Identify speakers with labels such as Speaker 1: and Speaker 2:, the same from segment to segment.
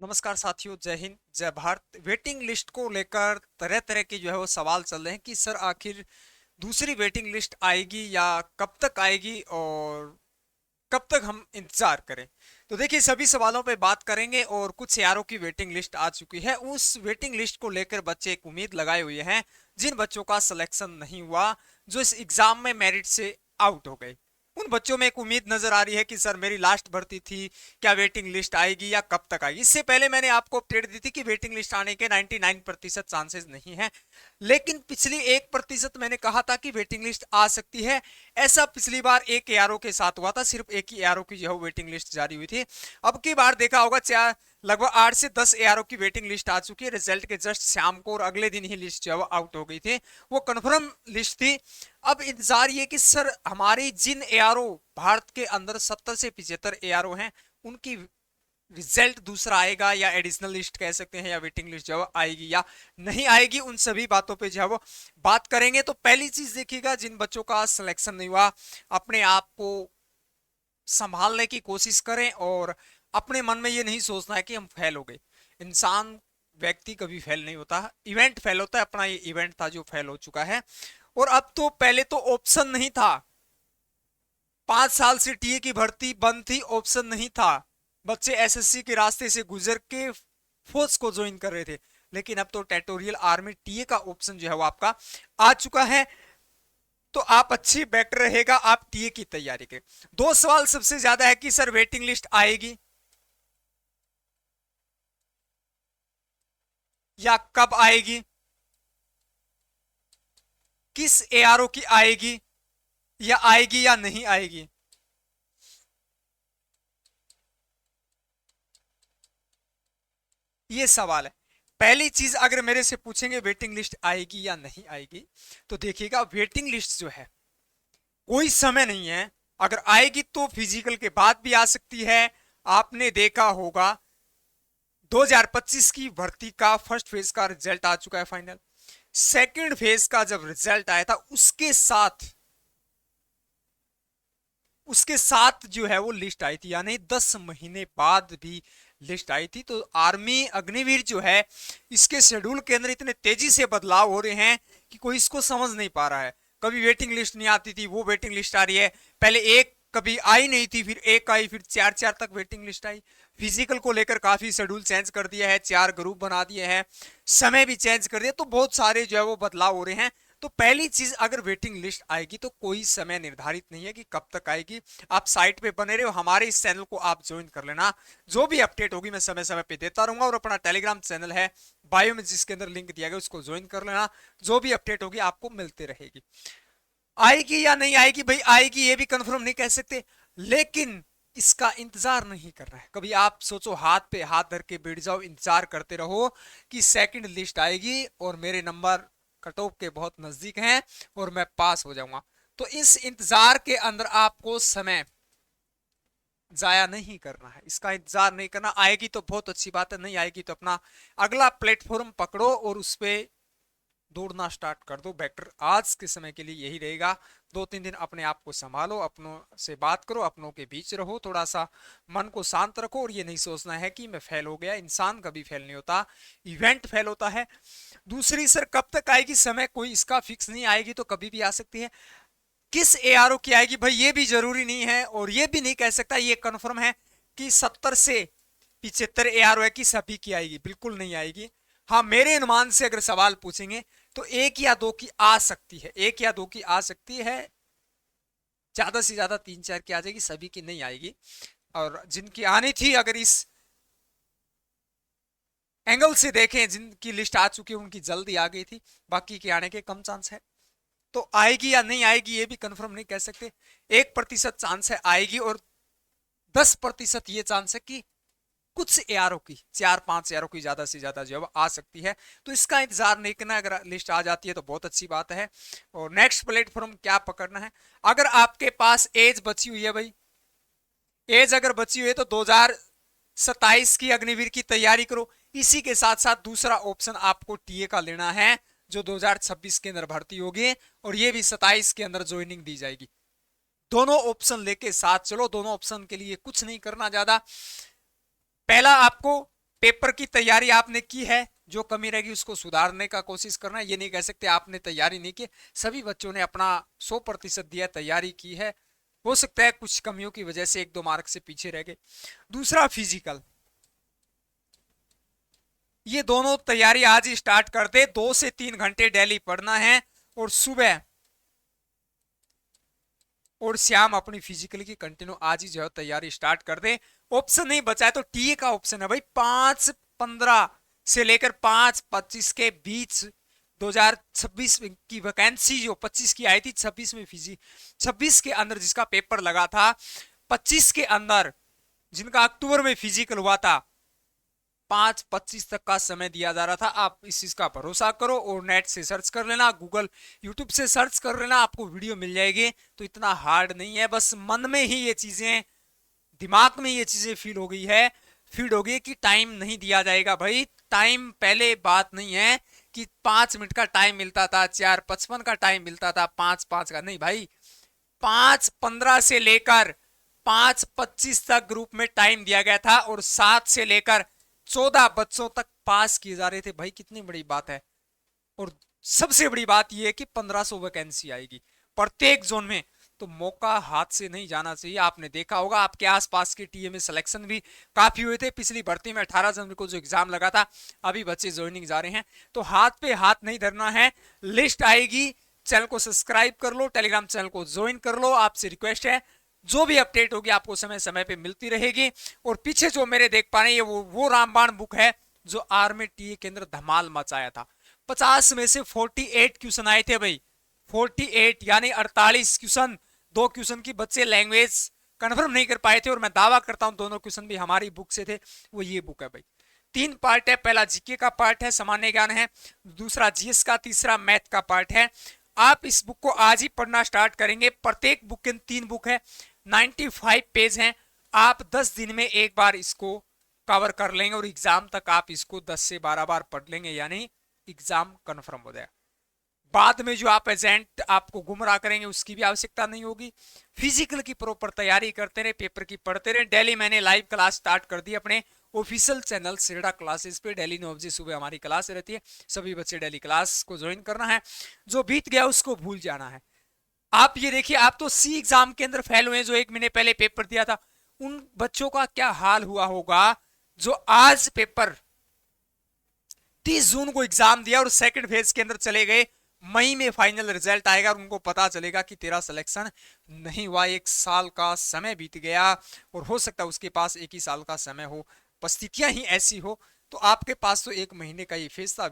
Speaker 1: नमस्कार साथियों, जय हिंद जय भारत। वेटिंग लिस्ट को लेकर तरह तरह के जो है वो सवाल चल रहे हैं कि सर आखिर दूसरी वेटिंग लिस्ट आएगी या कब तक आएगी और कब तक हम इंतजार करें। तो देखिए, सभी सवालों पे बात करेंगे और कुछ यारों की वेटिंग लिस्ट आ चुकी है। उस वेटिंग लिस्ट को लेकर बच्चे एक उम्मीद लगाए हुए हैं, जिन बच्चों का सिलेक्शन नहीं हुआ, जो इस एग्जाम में मेरिट से आउट हो गए। उन बच्चों में एक उम्मीद नजर आ रही है कि सर मेरी लास्ट भर्ती थी, क्या वेटिंग लिस्ट आएगी या कब तक आएगी। इससे पहले मैंने आपको अपडेट दी थी कि वेटिंग लिस्ट आने के 99% चांसेस नहीं है, लेकिन पिछली 1% मैंने कहा था कि वेटिंग लिस्ट आ सकती है। ऐसा पिछली बार एक एआरओ के साथ हुआ था, सिर्फ एक ही एआरओ की जो है वेटिंग लिस्ट जारी हुई थी। अब की बार देखा होगा लगभग 8 से 10 एआरओ की वेटिंग लिस्ट आ चुकी है। रिजल्ट के जस्ट शाम को और अगले दिन ही लिस्ट जो है आउट हो गई थी, वो कंफर्म लिस्ट थी। अब इंतजार ये कि सर हमारी जिन एआरओ भारत के अंदर 70 से 75 एआरओ हैं, उनकी रिजल्ट दूसरा आएगा या एडिशनल लिस्ट कह सकते हैं, या वेटिंग लिस्ट जो है आएगी या नहीं आएगी। उन सभी बातों पे जो है वो बात करेंगे। तो पहली चीज देखिएगा, जिन बच्चों का सिलेक्शन नहीं हुआ, अपने आप को संभालने की कोशिश करें और अपने मन में ये नहीं सोचना है कि हम फेल हो गए। इंसान, व्यक्ति कभी फेल नहीं होता, इवेंट फेल होता है। अपना ये इवेंट था जो फेल हो चुका है। और अब तो, पहले तो ऑप्शन नहीं था, 5 साल से टीए की भर्ती बंद थी, ऑप्शन नहीं था। बच्चे एसएससी के रास्ते से गुजर के फोर्स को ज्वाइन कर रहे थे, लेकिन अब तो टेरिटोरियल आर्मी टीए का ऑप्शन जो है वो आपका आ चुका है। तो आप अच्छी बेटर रहेगा आप टीए की तैयारी के। दो सवाल सबसे ज्यादा है कि सर वेटिंग लिस्ट आएगी या कब आएगी, किस एआरओ की आएगी, या आएगी या नहीं आएगी। ये सवाल है। पहली चीज, अगर मेरे से पूछेंगे वेटिंग लिस्ट आएगी या नहीं आएगी, तो देखिएगा, वेटिंग लिस्ट जो है कोई समय नहीं है। अगर आएगी तो फिजिकल के बाद भी आ सकती है। आपने देखा होगा 2025 की भर्ती का फर्स्ट फेज का रिजल्ट आ चुका है फाइनल। सेकंड फेज का जब रिजल्ट आया था, उसके साथ जो है वो लिस्ट आई थी, यानी 10 महीने बाद भी लिस्ट आई थी। तो आर्मी अग्निवीर जो है, इसके शेड्यूल के अंदर इतने तेजी से बदलाव हो रहे हैं कि कोई इसको समझ नहीं पा रहा है। कभी वेटिंग लिस्ट नहीं आती थी, वो वेटिंग लिस्ट आ रही है। पहले एक कभी आई नहीं थी, फिर एक आई, फिर चार चार तक वेटिंग लिस्ट आई। फिजिकल को लेकर काफी शेड्यूल चेंज कर दिया है, 4 ग्रुप बना दिए हैं, समय भी चेंज कर दिया। तो बहुत सारे जो है वो बदलाव हो रहे हैं। तो पहली चीज, अगर वेटिंग लिस्ट आएगी तो कोई समय निर्धारित नहीं है कि कब तक आएगी। आप साइट पे बने रहो, हमारे इस चैनल को आप ज्वाइन कर लेना। जो भी अपडेट होगी मैं समय समय पे देता रहूंगा। और अपना टेलीग्राम चैनल है बायो में, जिसके अंदर लिंक दिया गया, उसको ज्वाइन कर लेना। जो भी अपडेट होगी आपको मिलते रहेगी। आएगी या नहीं आएगी, भाई आएगी ये भी कंफर्म नहीं कह सकते, लेकिन इसका इंतजार नहीं करना है। कभी आप सोचो, हाथ पे हाथ धर के बैठ जाओ, इंतजार करते रहो कि सेकंड लिस्ट आएगी और मेरे नंबर कट ऑफ के बहुत नजदीक हैं और मैं पास हो जाऊंगा। तो इस इंतजार के अंदर आपको समय जाया नहीं करना है, इसका इंतजार नहीं करना। आएगी तो बहुत अच्छी बात है, नहीं आएगी तो अपना अगला प्लेटफॉर्म पकड़ो और उस पर दौड़ना स्टार्ट कर दो। बेटर आज के समय के लिए यही रहेगा। 2-3 दिन अपने आप को संभालो, अपनों से बात करो, अपनों के बीच रहो, थोड़ा सा मन को शांत रखो। और ये नहीं सोचना है कि मैं फेल हो गया। इंसान कभी फेल नहीं होता, इवेंट फेल होता है। दूसरी, सर कब तक आएगी, समय कोई इसका फिक्स नहीं। आएगी तो कभी भी आ सकती है। किस एआरओ की आएगी, भाई ये भी जरूरी नहीं है, और ये भी नहीं कह सकता ये कंफर्म है कि 70 से 75 एआरओ है कि सभी की आएगी। बिल्कुल नहीं आएगी। हाँ, मेरे अनुमान से अगर सवाल पूछेंगे तो एक या दो की आ सकती है, एक या दो की आ सकती है, ज्यादा से ज्यादा 3-4 की आ जाएगी, सभी की नहीं आएगी। और जिनकी आनी थी, अगर इस एंगल से देखें, जिनकी लिस्ट आ चुकी है उनकी जल्दी आ गई थी, बाकी के आने के कम चांस है। तो आएगी या नहीं आएगी ये भी कंफर्म नहीं कह सकते। 1% चांस है आएगी, और 10% ये चांस है कि कुछ एआरओ की, 4-5 एआरओ की ज्यादा से ज्यादा जो है आ सकती है। तो इसका इंतजार नहीं करना। अगर लिस्ट आ जाती है तो बहुत अच्छी बात है। और नेक्स्ट प्लेटफॉर्म क्या पकड़ना है, अगर आपके पास एज बची हुई है, भाई एज अगर बची हुई है तो 2027 की अग्निवीर की तैयारी करो। इसी के साथ साथ दूसरा ऑप्शन आपको टीए का लेना है, जो 2026 के अंदर भर्ती होगी, और ये भी 27 के अंदर ज्वाइनिंग दी जाएगी। दोनों ऑप्शन लेके साथ चलो। दोनों ऑप्शन के लिए कुछ नहीं करना ज्यादा। पहला आपको पेपर की तैयारी आपने की है, जो कमी रहेगी उसको सुधारने का कोशिश करना है। ये नहीं कह सकते आपने तैयारी नहीं की, सभी बच्चों ने अपना 100% दिया, तैयारी की है। हो सकता है कुछ कमियों की वजह से 1-2 मार्क से पीछे रह गए। दूसरा फिजिकल, ये दोनों तैयारी आज ही स्टार्ट कर दे। 2 से 3 घंटे डेली पढ़ना है, और सुबह और शाम अपनी फिजिकल की कंटिन्यू आज ही जो है तैयारी स्टार्ट कर दे। ऑप्शन नहीं बचा है तो टीए का ऑप्शन है भाई, 5-15 से लेकर 5-25 के बीच 2026 की वैकेंसी जो 25 की आई थी, 26 में 26 के अंदर जिसका पेपर लगा था, 25 के अंदर जिनका अक्टूबर में फिजिकल हुआ था, 5:25 तक का समय दिया जा रहा था। आप इस चीज का भरोसा करो और नेट से सर्च कर लेना, गूगल यूट्यूब से सर्च कर लेना, आपको वीडियो मिल जाएगी। तो इतना हार्ड नहीं है, बस मन में ही ये चीजें, दिमाग में ये चीजें फीड हो गई कि टाइम नहीं दिया जाएगा। भाई टाइम पहले बात नहीं है कि 5 मिनट का टाइम मिलता था, 4:55 का टाइम मिलता था, 5:05 का नहीं भाई, 5:15 से लेकर 5:25 तक ग्रुप में टाइम दिया गया था, और 7 से लेकर 14 बच्चों तक पास किए जा रहे थे। भाई कितनी बड़ी बात है। और सबसे बड़ी बात यह है कि 1500 वैकेंसी आएगी प्रत्येक जोन में, तो मौका हाथ से नहीं जाना चाहिए। आपने देखा होगा आपके आसपास के टीए में सिलेक्शन भी काफी हुए थे। पिछली भर्ती में 18 जनवरी को जो एग्जाम लगा था, अभी बच्चे ज्वाइनिंग जा रहे हैं, तो हाथ पे हाथ नहीं धरना है। लिस्ट आएगी, चैनल को सब्सक्राइब कर लो, टेलीग्राम चैनल को ज्वाइन कर लो। आपसे रिक्वेस्ट है, जो भी अपडेट होगी आपको समय समय पे मिलती रहेगी। और पीछे जो मेरे देख पा रहे हैं, वो रामबाण बुक है जो आर्मी टीए के अंदर धमाल मचाया था। 50 में से 48 क्वेश्चन आए थे भाई, 48 यानी 48 क्वेश्चन। 2 क्वेश्चन की बच्चे लैंग्वेज कंफर्म नहीं कर पाए थे, और मैं दावा करता हूं दोनों क्वेश्चन भी हमारी बुक से थे। वो ये बुक है भाई। 3 पार्ट है, पहला जीके का पार्ट है, सामान्य ज्ञान है, दूसरा जीएस का, तीसरा मैथ का पार्ट है। आप इस बुक को आज ही पढ़ना स्टार्ट करेंगे। प्रत्येक बुक के 3 बुक है, 95 पेज हैं। आप 10 दिन में एक बार इसको कवर कर लेंगे, और एग्जाम तक आप इसको 10 से 12 बार पढ़ लेंगे, यानी एग्जाम कंफर्म हो जाएगा। बाद में जो आप एजेंट आपको गुमराह करेंगे उसकी भी आवश्यकता नहीं होगी। फिजिकल की प्रॉपर तैयारी करते रहे, पेपर की पढ़ते रहे। डेली मैंने लाइव क्लास स्टार्ट कर दी अपने ऑफिशियल चैनल सेड़ा क्लासेस पे। डेली 9 बजे सुबह हमारी क्लास रहती है, सभी बच्चे डेली क्लास को ज्वाइन करना है। जो बीत गया उसको भूल जाना है। आप ये देखिए, आप तो सी एग्जाम के अंदर फेल हुए, जो 1 महीने पहले पेपर दिया था, उन बच्चों का क्या हाल हुआ होगा जो आज पेपर 30 जून को एग्जाम दिया और सेकंड फेज के अंदर चले गए। मई में फाइनल रिजल्ट आएगा और उनको पता चलेगा कि तेरा सिलेक्शन नहीं हुआ। 1 साल का समय बीत गया, और हो सकता है उसके पास 1 ही साल का समय हो, परिस्थितियां ही ऐसी हो। तो आपके पास तो 1 महीने का ये फेज था,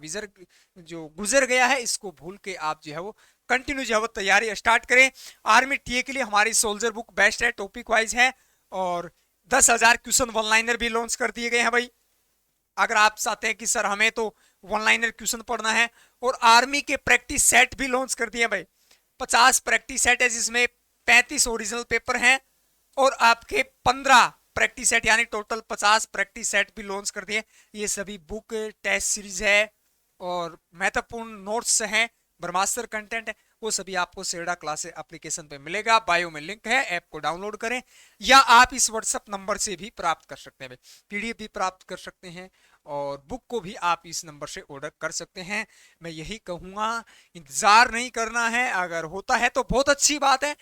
Speaker 1: जो गुजर गया है, इसको भूल के आप जो है वो कंटिन्यू जो है वो तैयारी स्टार्ट करें। आर्मी टीए के लिए हमारी सोल्जर बुक बेस्ट है, टॉपिक वाइज है, और 10,000 क्वेश्चन वन लाइनर भी लॉन्च कर दिए गए हैं भाई। अगर आप चाहते हैं कि सर हमें तो वन लाइनर क्वेश्चन पढ़ना है, और आर्मी के प्रैक्टिस सेट भी लॉन्च कर दिए भाई। 50 प्रैक्टिस सेट है, जिसमें 35 ओरिजिनल पेपर हैं, और आपके 15 प्रैक्टिस सेट, यानी टोटल 50 प्रैक्टिस सेट भी लॉन्च कर दिए। ये सभी बुक टेस्ट सीरीज है, और महत्वपूर्ण नोट्स हैं, ब्रह्मास्त्र कंटेंट है, वो सभी आपको सेड़ा क्लास एप्लीकेशन पे मिलेगा। बायो में लिंक है, ऐप को डाउनलोड करें, या आप इस व्हाट्सएप नंबर से भी प्राप्त कर सकते हैं। पीडीएफ भी प्राप्त कर सकते हैं, और बुक को भी आप इस नंबर से ऑर्डर कर सकते हैं। मैं यही कहूंगा, इंतजार नहीं करना है। अगर होता है तो बहुत अच्छी बात है,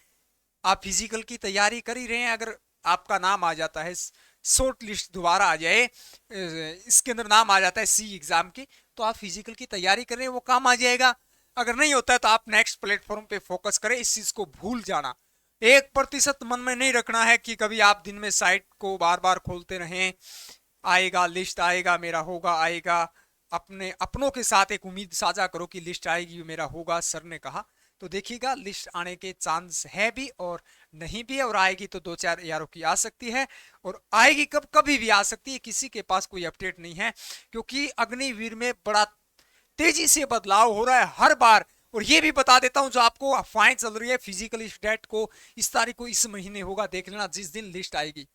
Speaker 1: आप फिजिकल की तैयारी कर ही रहे हैं। अगर आपका नाम आ जाता है, शॉर्ट लिस्ट दोबारा आ जाए, इसके अंदर नाम आ जाता है सी एग्जाम की, तो आप फिजिकल की तैयारी कर रहे हैं, वो काम आ जाएगा। अगर नहीं होता है तो आप नेक्स्ट प्लेटफॉर्म पे फोकस करें। इस चीज को भूल जाना, 1% मन में नहीं रखना है कि कभी आप दिन में साइट को बार बार खोलते रहें, आएगा लिस्ट आएगा मेरा होगा आएगा। अपने अपनों के साथ एक उम्मीद साझा करो कि लिस्ट आएगी मेरा होगा, सर ने कहा। तो देखिएगा लिस्ट आने के चांस है भी और नहीं भी है, और आएगी तो 2-4 यारों की आ सकती है, और आएगी कभी भी आ सकती है। किसी के पास कोई अपडेट नहीं है, क्योंकि अग्निवीर में बड़ा तेजी से बदलाव हो रहा है हर बार। और ये भी बता देता हूं, जो आपको अफवाहें चल रही है फिजिकल स्टेट को इस तारीख को इस महीने होगा, देख लेना जिस दिन लिस्ट आएगी।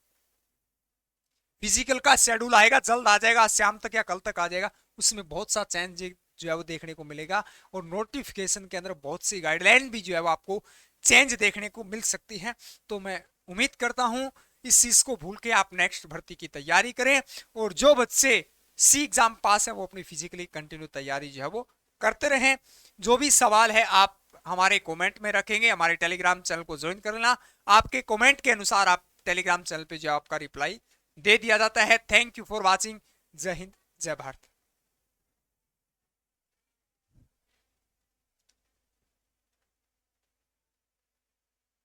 Speaker 1: फिजिकल का शेड्यूल आएगा, जल्द आ जाएगा, शाम तक या कल तक आ जाएगा। उसमें बहुत सा चेंज जो है वो देखने को मिलेगा, और नोटिफिकेशन के अंदर बहुत सी गाइडलाइन भी जो है वो आपको चेंज देखने को मिल सकती है। तो मैं उम्मीद करता हूं इस चीज को भूल के आप नेक्स्ट भर्ती की तैयारी करें। और जो बच्चे सी एग्जाम पास है वो अपनी फिजिकली कंटिन्यू तैयारी जो है वो करते रहें। जो भी सवाल है आप हमारे कमेंट में रखेंगे, हमारे टेलीग्राम चैनल को ज्वाइन कर लेना, आपके कमेंट के अनुसार आप टेलीग्राम चैनल पे जो आपका रिप्लाई दे दिया जाता है। Thank you for watching. जय हिंद, जय भारत।